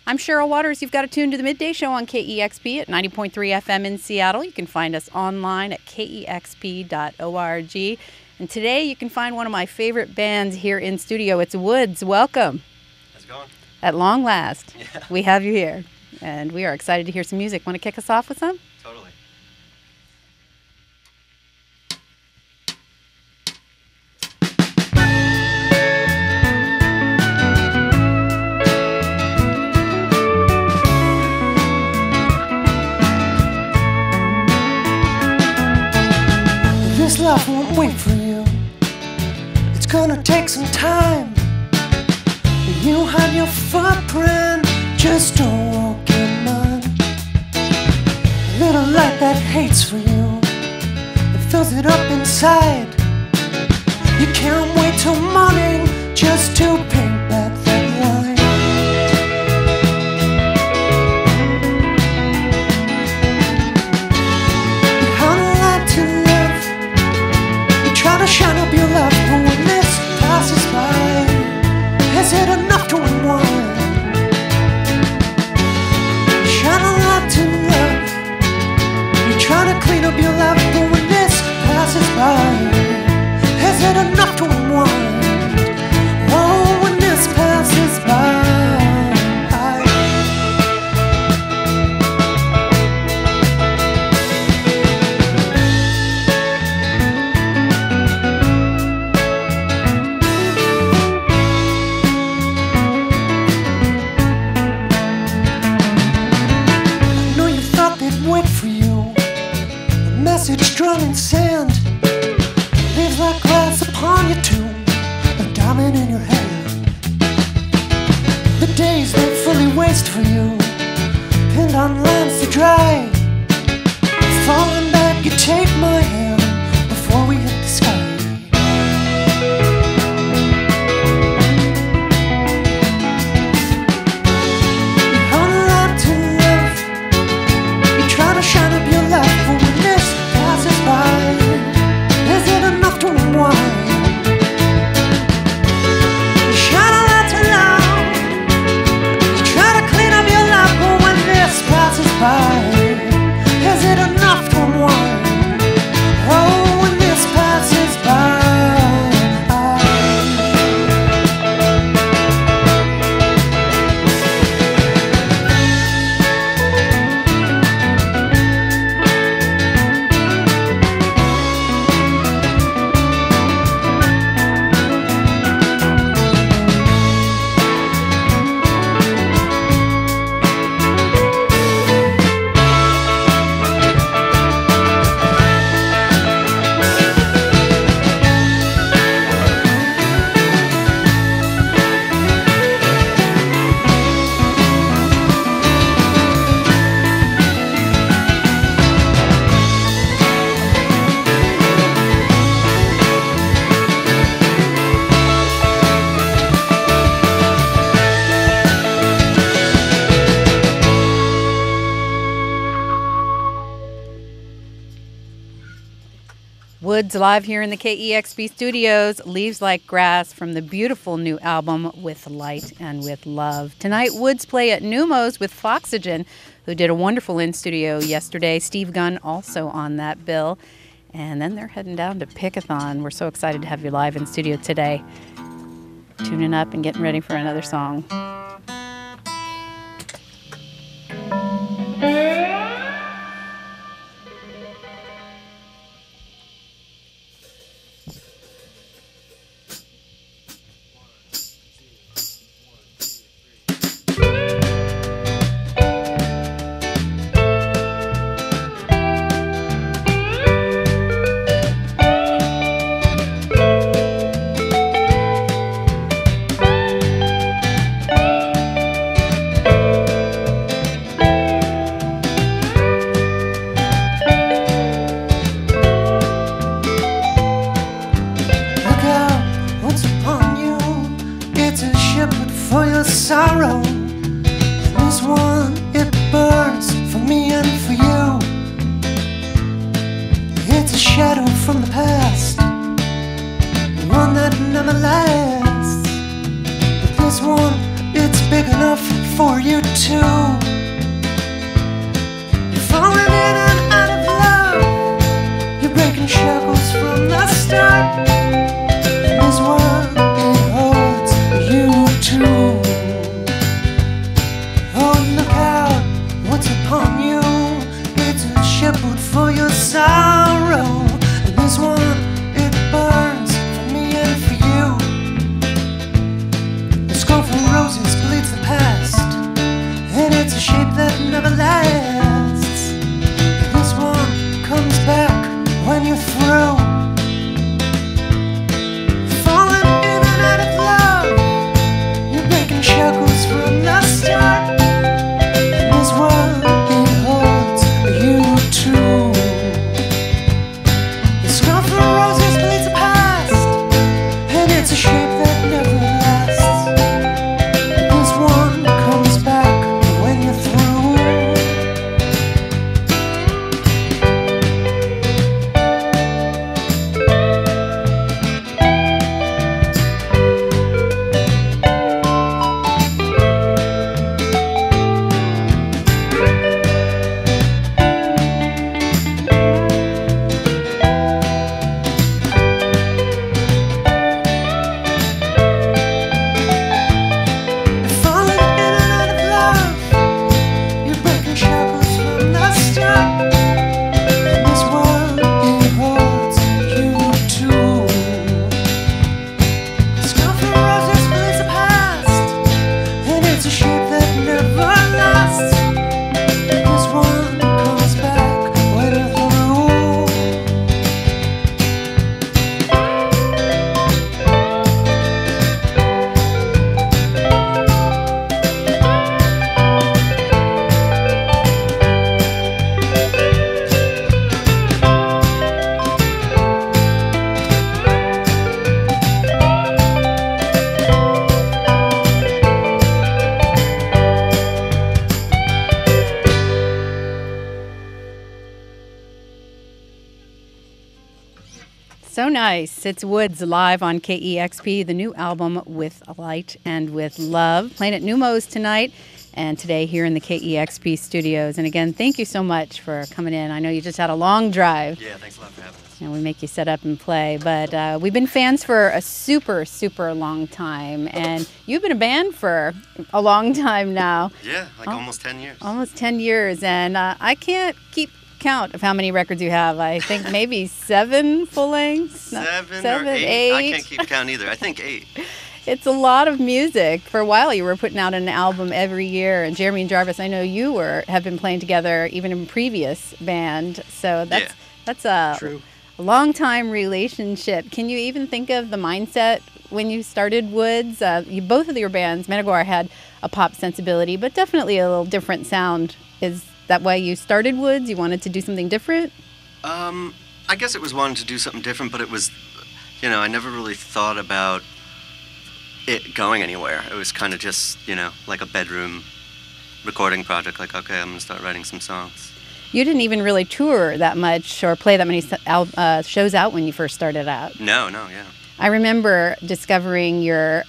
I'm Cheryl Waters. You've got to tune to the Midday Show on KEXP at 90.3 FM in Seattle. You can find us online at KEXP.org. And today you can find one of my favorite bands here in studio. It's Woods. Welcome. How's it going? At long last, yeah. We have you here. And we are excited to hear some music. Want to kick us off with some? Totally. This life won't wait for you. It's gonna take some time. You have your footprint, just don't walk in mine. A little light that hates for you, it fills it up inside. You can't wait till morning just to paint back that line. You had a lot to live. You try to shine up your life, but when this passes by, is it enough to unwind? You shine a lot to love. You try to clean up your life, but when this passes by, is it enough to unwind? Oh, when this passes by. Wait for you, a message drawn in sand, leaves like glass upon your tomb, a diamond in your hand. The days they fully waste for you, pinned on lines to dry. Falling back, you take my hand before we hit the sky. Shine up your life, but when this passes by, is it enough to unwind? You shine a light to love. You try to clean up your life, but when this passes by, is it enough to unwind? Oh, when this passes by. Woods live here in the KEXP studios. Leaves Like Grass from the beautiful new album With Light and With Love. Tonight, Woods play at Neumos with Foxygen, who did a wonderful in-studio yesterday. Steve Gunn also on that bill. And then they're heading down to Pickathon. We're so excited to have you live in studio today. Tuning up and getting ready for another song. it's a shape that never lasts. This one comes back when you're through. Falling in and out of love, you're breaking shackles from the start. This one beholds you too. The scar for roses bleeds the past, and it's a shape that never lasts. This one comes back when you're through. Falling in and out of love, you're breaking shackles from the start. This one beholds you too. The scar for roses bleeds the past, and it's a shape that never lasts. This one comes back when you're through. So nice. It's Woods live on KEXP, the new album With Light and With Love, playing at Numos tonight and today here in the KEXP studios. And again, thank you so much for coming in. I know you just had a long drive. Yeah, thanks a lot for having us. And we make you set up and play. But we've been fans for a super, super long time. And you've been a band for a long time now. Yeah, like almost 10 years. Almost 10 years. And I can't keep count of how many records you have. I think maybe 7 full lengths. Seven or eight. I can't keep count either. I think 8. It's a lot of music. For a while, you were putting out an album every year. And Jeremy and Jarvis, I know you have been playing together even in previous band. So that's a True. long time relationship. Can you even think of the mindset when you started Woods? Both of your bands, Manowar had a pop sensibility, but definitely a little different sound. Is that why you started Woods? You wanted to do something different? I guess it was wanting to do something different, but it was, I never really thought about it going anywhere. It was kind of just, like a bedroom recording project. Like, okay, I'm going to start writing some songs. You didn't even really tour that much or play that many shows out when you first started out. No, yeah. I remember discovering your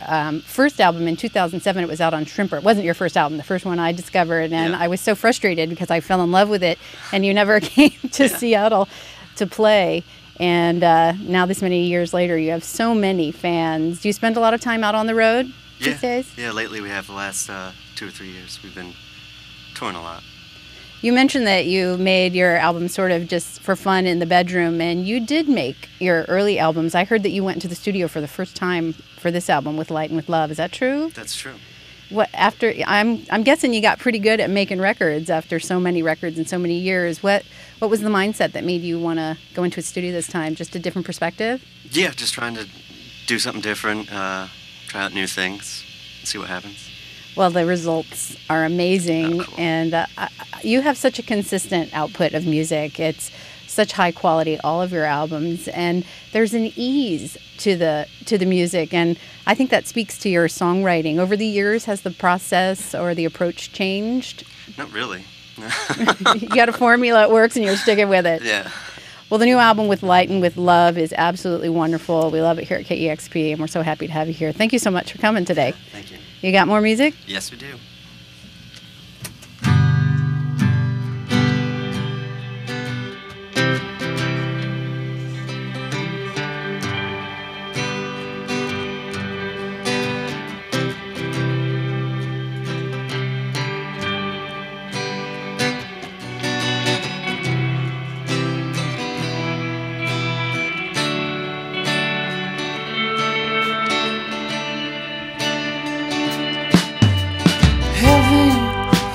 first album in 2007. It was out on Shrimper. It wasn't your first album, the first one I discovered, and I was so frustrated because I fell in love with it, and you never came to Seattle to play. And now this many years later, you have so many fans. Do you spend a lot of time out on the road these days? Yeah, lately we have the last 2 or 3 years. We've been touring a lot. You mentioned that you made your album sort of just for fun in the bedroom, and you did make your early albums. I heard that you went into the studio for the first time for this album, With Light and With Love. Is that true? That's true. I'm guessing you got pretty good at making records after so many records and so many years. What was the mindset that made you want to go into a studio this time? Just a different perspective? Yeah, just trying to do something different, try out new things, and see what happens. Well, the results are amazing, cool. And you have such a consistent output of music. It's such high quality, all of your albums, and there's an ease to the music, and I think that speaks to your songwriting. Over the years, has the process or the approach changed? Not really. You got a formula, it works, and you're sticking with it. Yeah. Well, the new album With Light and With Love is absolutely wonderful. We love it here at KEXP, and we're so happy to have you here. Thank you so much for coming today. Thank you. You got more music? Yes, we do.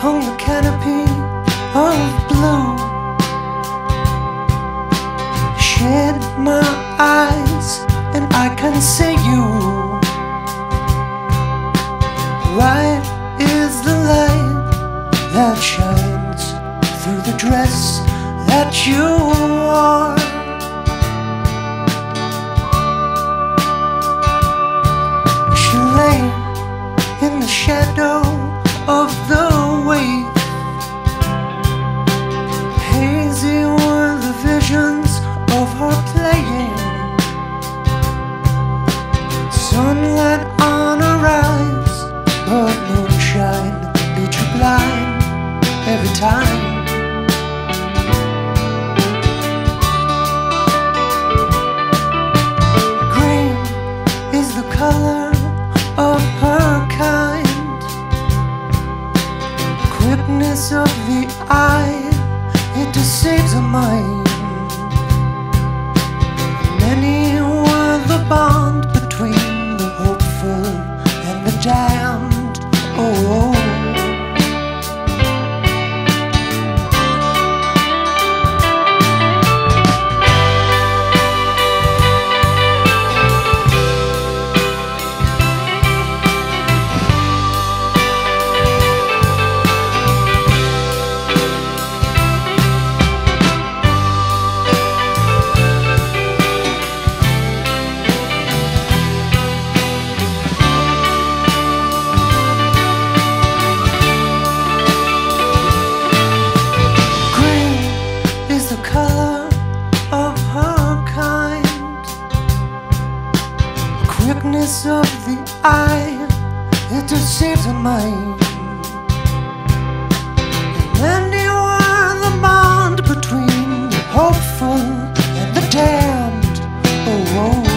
hung the canopy of blue. Shade my eyes and I can see you. Bright is the light that shines through the dress that you wore. She lay in the shadow of the wave. Hazy were the visions of her playing. Sunlight on her eyes, but moonshine beat you blind every time. Green is the color of her kind. Quickness of the eye, it deceives the mind. Many were the bond between the hopeful and the damned. Oh. Of the eye, it deceives the mind. And many were the bond between the hopeful and the damned. Oh, oh.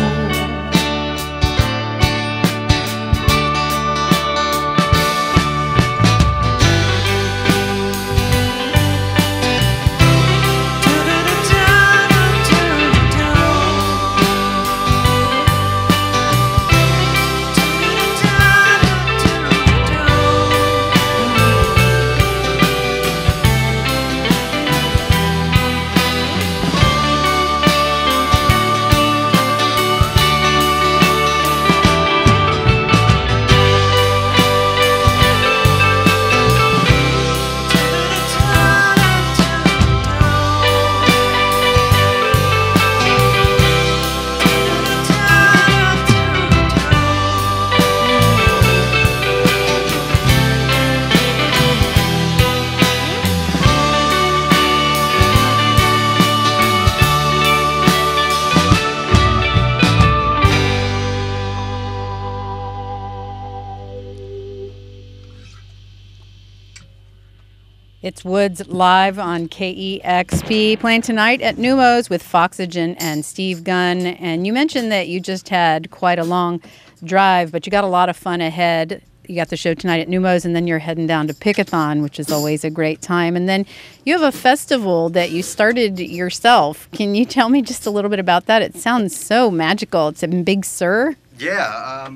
It's Woods live on KEXP, playing tonight at Neumos with Foxygen and Steve Gunn. And you mentioned that you just had quite a long drive, but you got a lot of fun ahead. You got the show tonight at Neumos, and then you're heading down to Pickathon, which is always a great time. And then you have a festival that you started yourself. Can you tell me just a little bit about that? It sounds so magical. It's in Big Sur. Yeah,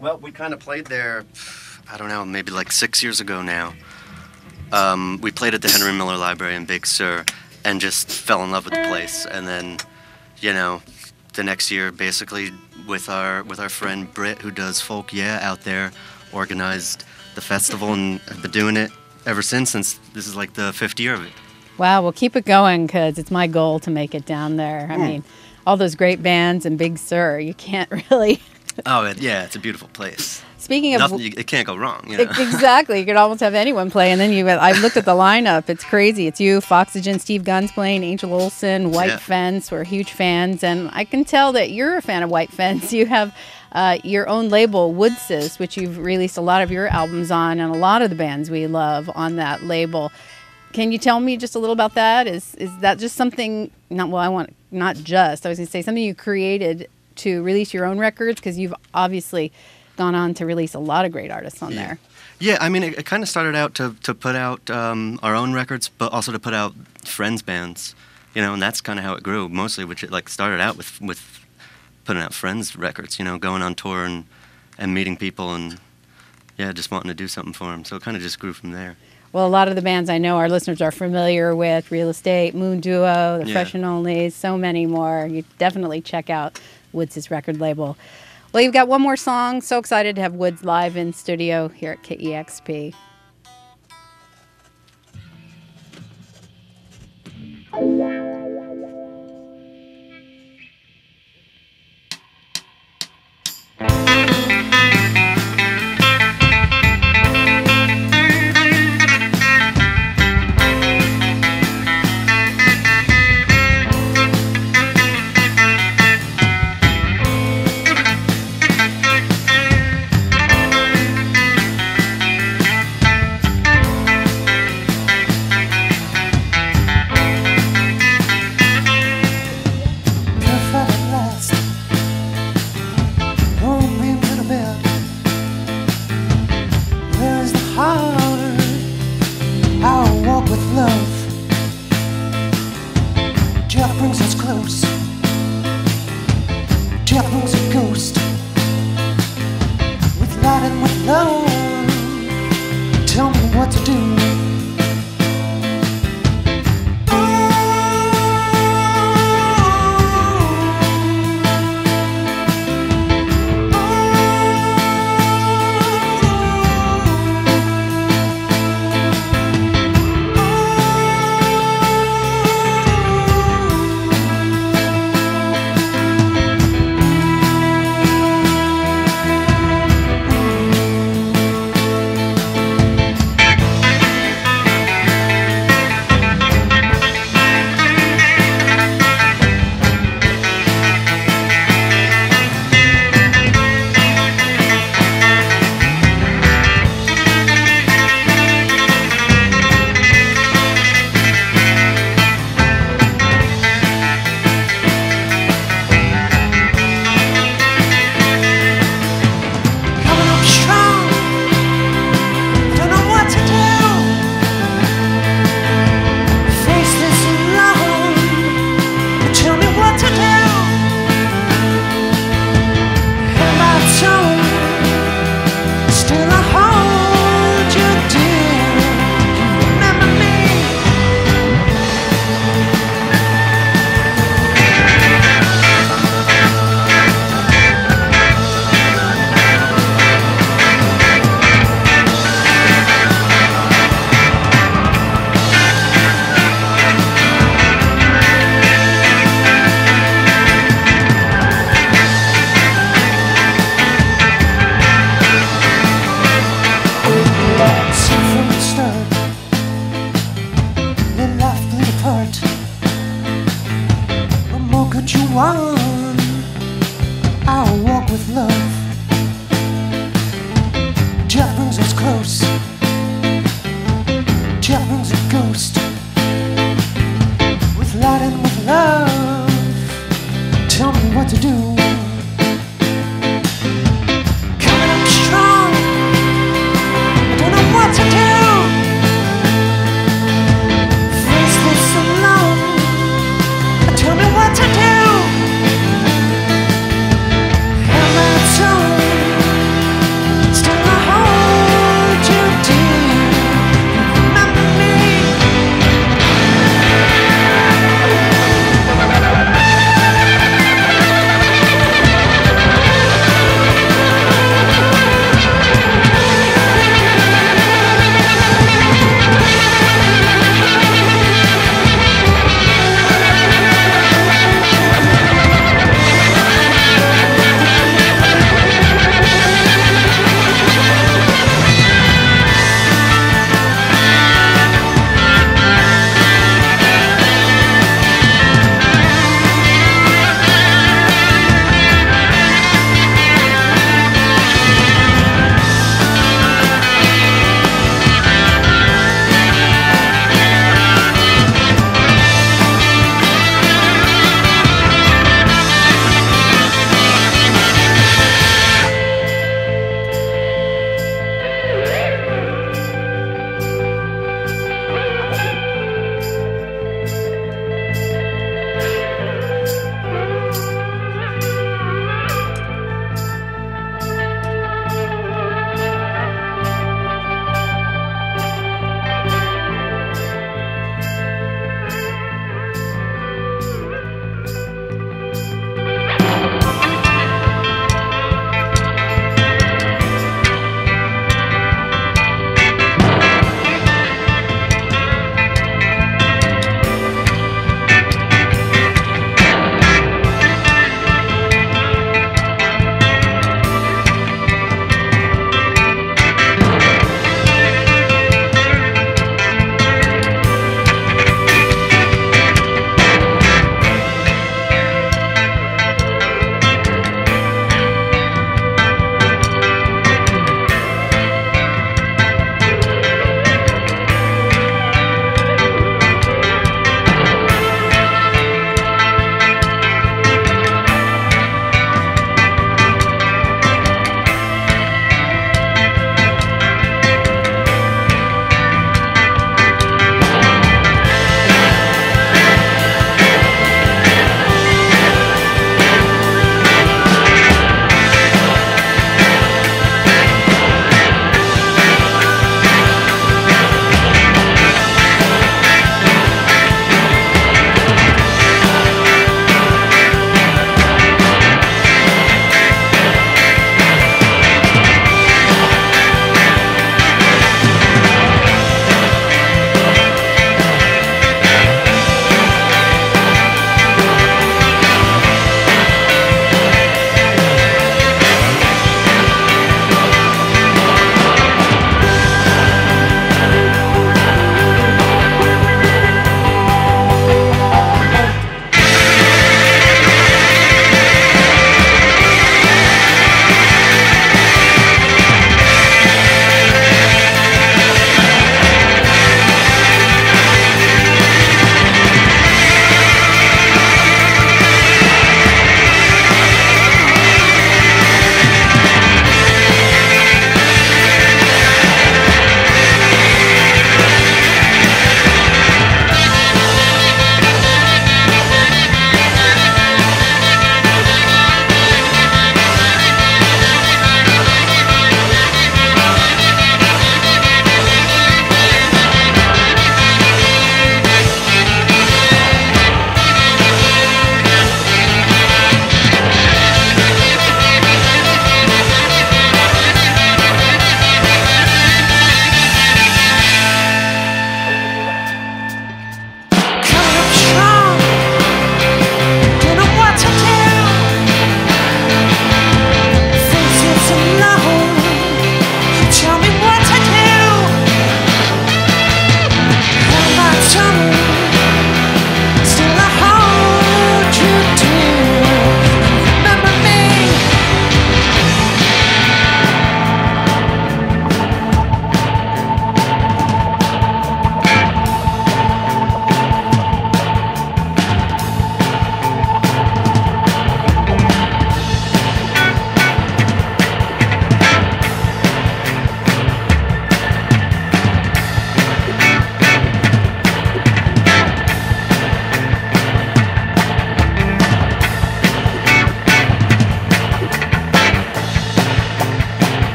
well, we kind of played there, I don't know, maybe like 6 years ago now. We played at the Henry Miller Library in Big Sur and just fell in love with the place. And then, you know, the next year, basically, with our friend Britt, who does Folk Yeah out there, organized the festival and have been doing it ever since this is like the 5th year of it. Wow, well, keep it going, because it's my goal to make it down there. I mean, all those great bands in Big Sur, you can't really... Oh, yeah, it's a beautiful place. Speaking of... it can't go wrong, you know? Exactly. You could almost have anyone play. And then I looked at the lineup. It's crazy. It's you, Foxygen, Steve Gunn's playing, Angel Olsen, White Fence. We're huge fans. And I can tell that you're a fan of White Fence. You have your own label, Woodsis, which you've released a lot of your albums on, and a lot of the bands we love on that label. Can you tell me just a little about that? Is that just something... I was going to say something you created to release your own records, because you've obviously gone on to release a lot of great artists on there. Yeah, I mean, it kind of started out to put out our own records, but also to put out friends' bands, you know, and that's kind of how it grew, mostly, which it started out with putting out friends' records, you know, going on tour and meeting people and, yeah, just wanting to do something for him. So it kind of just grew from there. Well, a lot of the bands I know our listeners are familiar with, Real Estate, Moon Duo, The Fresh and Onlys, so many more. You definitely check out Woods' record label. Well, you've got one more song. So excited to have Woods live in studio here at KEXP.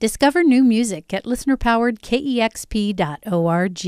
Discover new music at listener-powered KEXP.org.